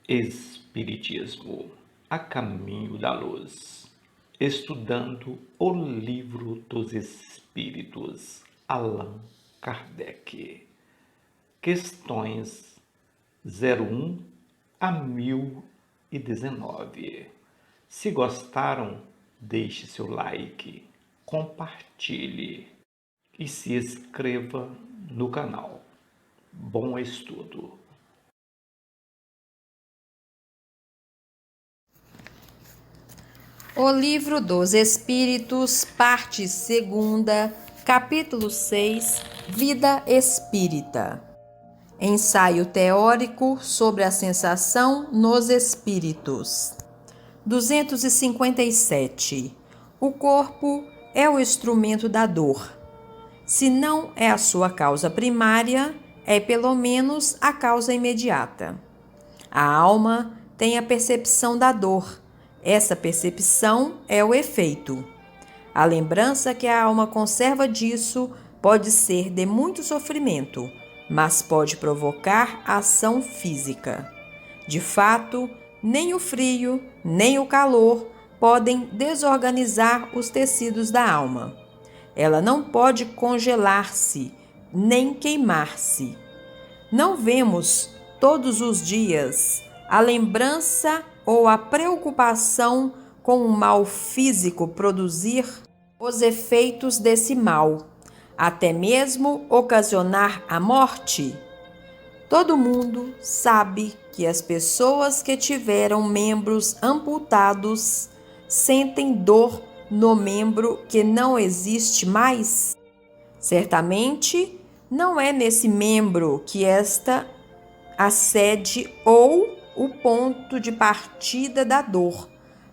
Espiritismo, a caminho da luz. Estudando o Livro dos Espíritos, Allan Kardec. Questões 01 a 1019. Se gostaram, deixe seu like, compartilhe e se inscreva no canal. Bom estudo! O Livro dos Espíritos, parte 2, capítulo 6, Vida Espírita. Ensaio teórico sobre a sensação nos espíritos. 257. O corpo é o instrumento da dor. Se não é a sua causa primária, é pelo menos a causa imediata. A alma tem a percepção da dor. Essa percepção é o efeito. A lembrança que a alma conserva disso pode ser de muito sofrimento, mas pode provocar ação física. De fato, nem o frio, nem o calor podem desorganizar os tecidos da alma. Ela não pode congelar-se, nem queimar-se. Não vemos todos os dias a lembrança ou a preocupação com o mal físico produzir os efeitos desse mal, até mesmo ocasionar a morte? Todo mundo sabe que as pessoas que tiveram membros amputados sentem dor no membro que não existe mais. Certamente, não é nesse membro que esta a sede ou o ponto de partida da dor,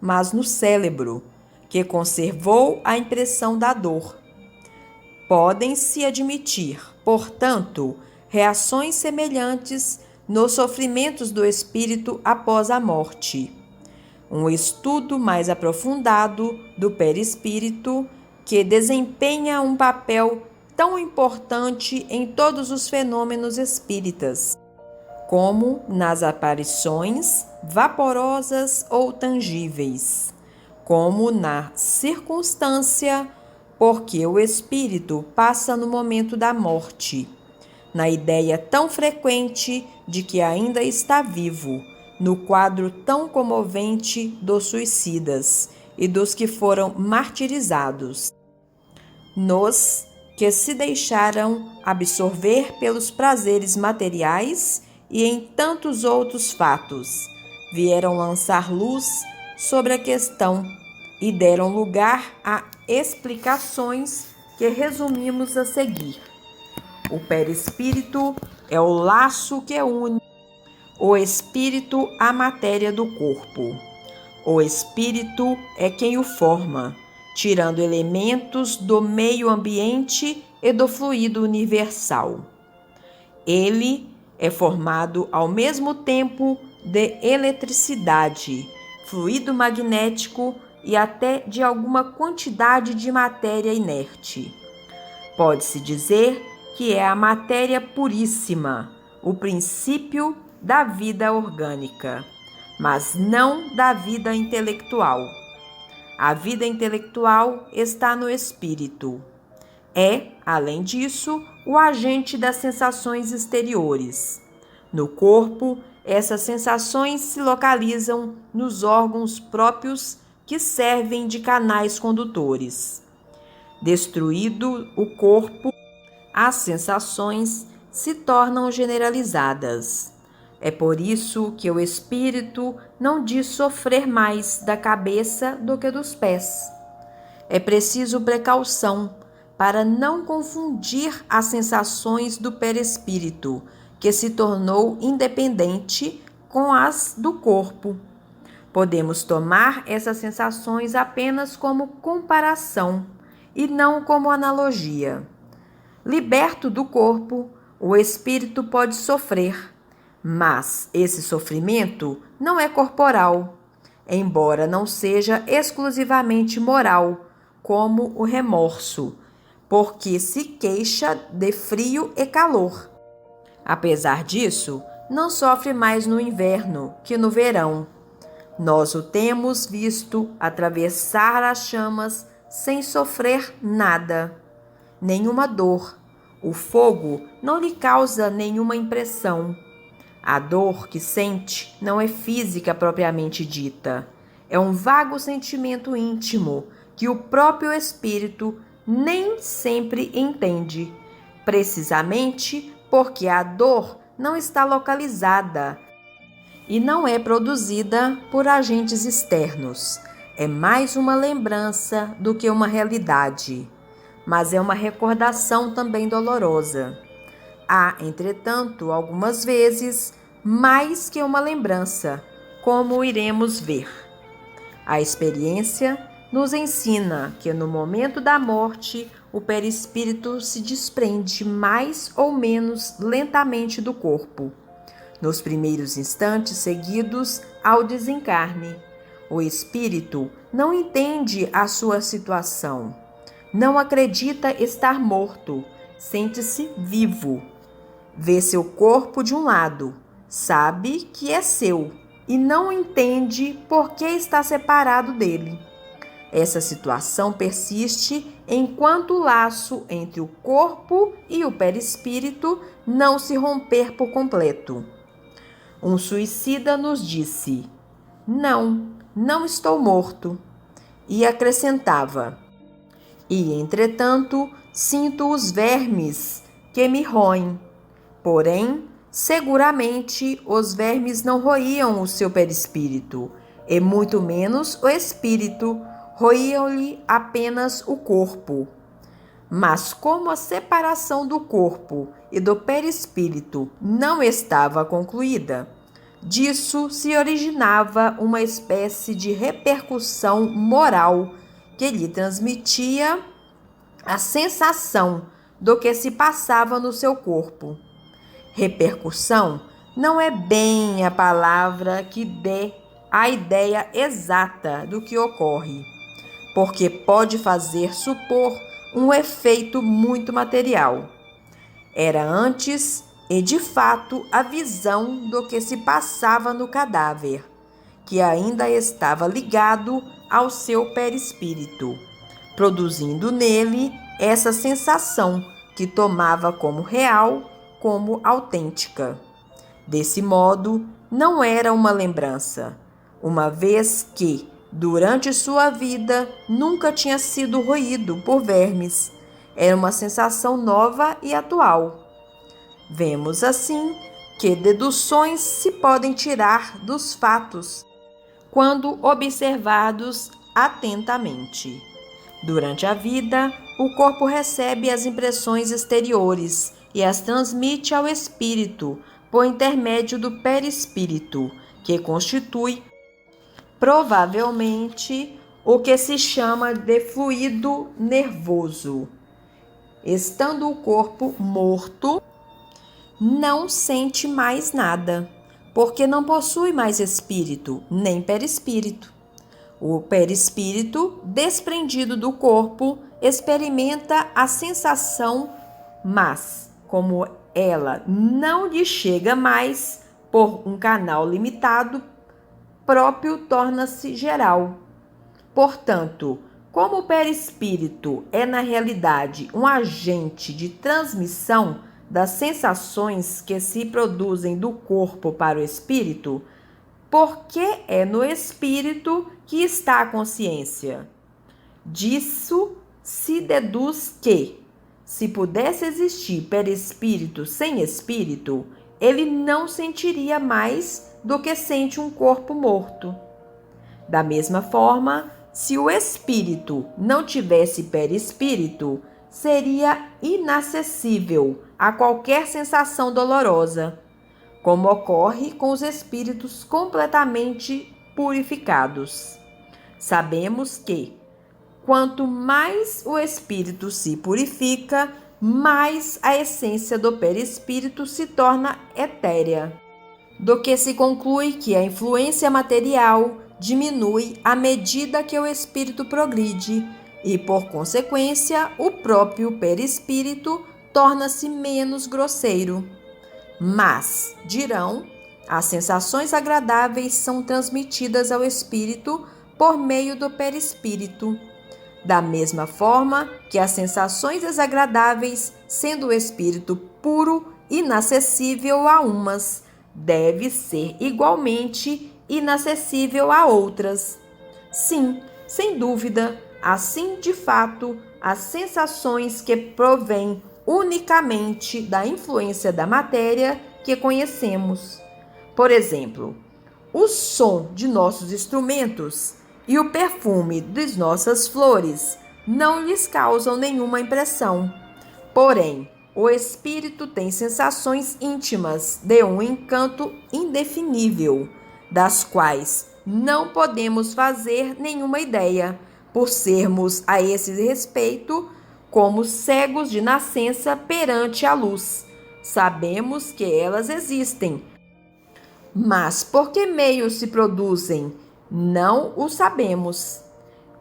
mas no cérebro, que conservou a impressão da dor. Podem-se admitir, portanto, reações semelhantes nos sofrimentos do espírito após a morte. Um estudo mais aprofundado do perispírito, que desempenha um papel tão importante em todos os fenômenos espíritas, como nas aparições vaporosas ou tangíveis, como na circunstância porque o espírito passa no momento da morte, na ideia tão frequente de que ainda está vivo, no quadro tão comovente dos suicidas e dos que foram martirizados, nos que se deixaram absorver pelos prazeres materiais e em tantos outros fatos, vieram lançar luz sobre a questão e deram lugar a explicações que resumimos a seguir. O perispírito é o laço que une o espírito à matéria do corpo. O espírito é quem o forma, tirando elementos do meio ambiente e do fluido universal. Ele é formado ao mesmo tempo de eletricidade, fluido magnético e até de alguma quantidade de matéria inerte. Pode-se dizer que é a matéria puríssima, o princípio da vida orgânica, mas não da vida intelectual. A vida intelectual está no espírito. É, além disso, o agente das sensações exteriores. No corpo, essas sensações se localizam nos órgãos próprios que servem de canais condutores. Destruído o corpo, as sensações se tornam generalizadas. É por isso que o espírito não diz sofrer mais da cabeça do que dos pés. É preciso precaução para não confundir as sensações do perispírito, que se tornou independente, com as do corpo. Podemos tomar essas sensações apenas como comparação e não como analogia. Liberto do corpo, o espírito pode sofrer, mas esse sofrimento não é corporal, embora não seja exclusivamente moral, como o remorso, porque se queixa de frio e calor. Apesar disso, não sofre mais no inverno que no verão. Nós o temos visto atravessar as chamas sem sofrer nada, nenhuma dor. O fogo não lhe causa nenhuma impressão. A dor que sente não é física propriamente dita. É um vago sentimento íntimo que o próprio espírito nem sempre entende, precisamente porque a dor não está localizada e não é produzida por agentes externos. É mais uma lembrança do que uma realidade, mas é uma recordação também dolorosa. Há, entretanto, algumas vezes, mais que uma lembrança, como iremos ver. A experiência nos ensina que no momento da morte, o perispírito se desprende mais ou menos lentamente do corpo. Nos primeiros instantes seguidos ao desencarne, o espírito não entende a sua situação, não acredita estar morto, sente-se vivo. Vê seu corpo de um lado, sabe que é seu e não entende por que está separado dele. Essa situação persiste enquanto o laço entre o corpo e o perispírito não se romper por completo. Um suicida nos disse: não estou morto. E acrescentava: e, entretanto, sinto os vermes que me roem. Porém, seguramente os vermes não roíam o seu perispírito, e muito menos o espírito, roíam-lhe apenas o corpo. Mas como a separação do corpo e do perispírito não estava concluída, disso se originava uma espécie de repercussão moral que lhe transmitia a sensação do que se passava no seu corpo. Repercussão não é bem a palavra que dê a ideia exata do que ocorre, porque pode fazer supor um efeito muito material. Era antes e de fato a visão do que se passava no cadáver, que ainda estava ligado ao seu perispírito, produzindo nele essa sensação que tomava como real, como autêntica. Desse modo, não era uma lembrança, uma vez que, durante sua vida, nunca tinha sido roído por vermes. Era uma sensação nova e atual. Vemos, assim, que deduções se podem tirar dos fatos quando observados atentamente. Durante a vida, o corpo recebe as impressões exteriores e as transmite ao espírito por intermédio do perispírito, que constitui provavelmente o que se chama de fluido nervoso. Estando o corpo morto, não sente mais nada, porque não possui mais espírito, nem perispírito. O perispírito, desprendido do corpo, experimenta a sensação, mas, como ela não lhe chega mais por um canal limitado, próprio torna-se geral. Portanto, como o perispírito é na realidade um agente de transmissão das sensações que se produzem do corpo para o espírito, porque é no espírito que está a consciência. Disso se deduz que, se pudesse existir perispírito sem espírito, ele não sentiria mais do que sente um corpo morto. Da mesma forma, se o espírito não tivesse perispírito, seria inacessível a qualquer sensação dolorosa, como ocorre com os espíritos completamente purificados. Sabemos que, quanto mais o espírito se purifica, mais a essência do perispírito se torna etérea, do que se conclui que a influência material diminui à medida que o espírito progride e, por consequência, o próprio perispírito torna-se menos grosseiro. Mas, dirão, as sensações agradáveis são transmitidas ao espírito por meio do perispírito. Da mesma forma que as sensações desagradáveis, sendo o espírito puro, inacessível a umas, deve ser igualmente inacessível a outras. Sim, sem dúvida, assim de fato, as sensações que provêm unicamente da influência da matéria que conhecemos. Por exemplo, o som de nossos instrumentos e o perfume das nossas flores não lhes causam nenhuma impressão. Porém, o espírito tem sensações íntimas de um encanto indefinível, das quais não podemos fazer nenhuma ideia, por sermos a esse respeito como cegos de nascença perante a luz. Sabemos que elas existem, mas por que meios se produzem? Não o sabemos.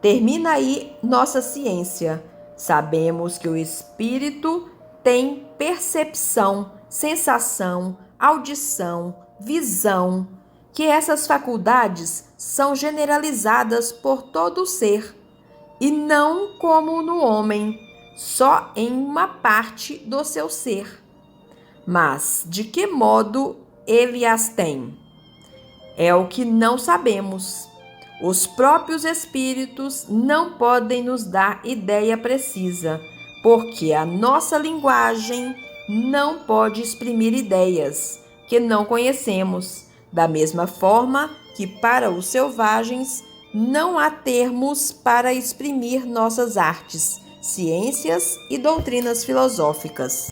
Termina aí nossa ciência. Sabemos que o espírito tem percepção, sensação, audição, visão, que essas faculdades são generalizadas por todo o ser, e não como no homem, só em uma parte do seu ser. Mas de que modo ele as tem? É o que não sabemos. Os próprios espíritos não podem nos dar ideia precisa, porque a nossa linguagem não pode exprimir ideias que não conhecemos, da mesma forma que para os selvagens não há termos para exprimir nossas artes, ciências e doutrinas filosóficas.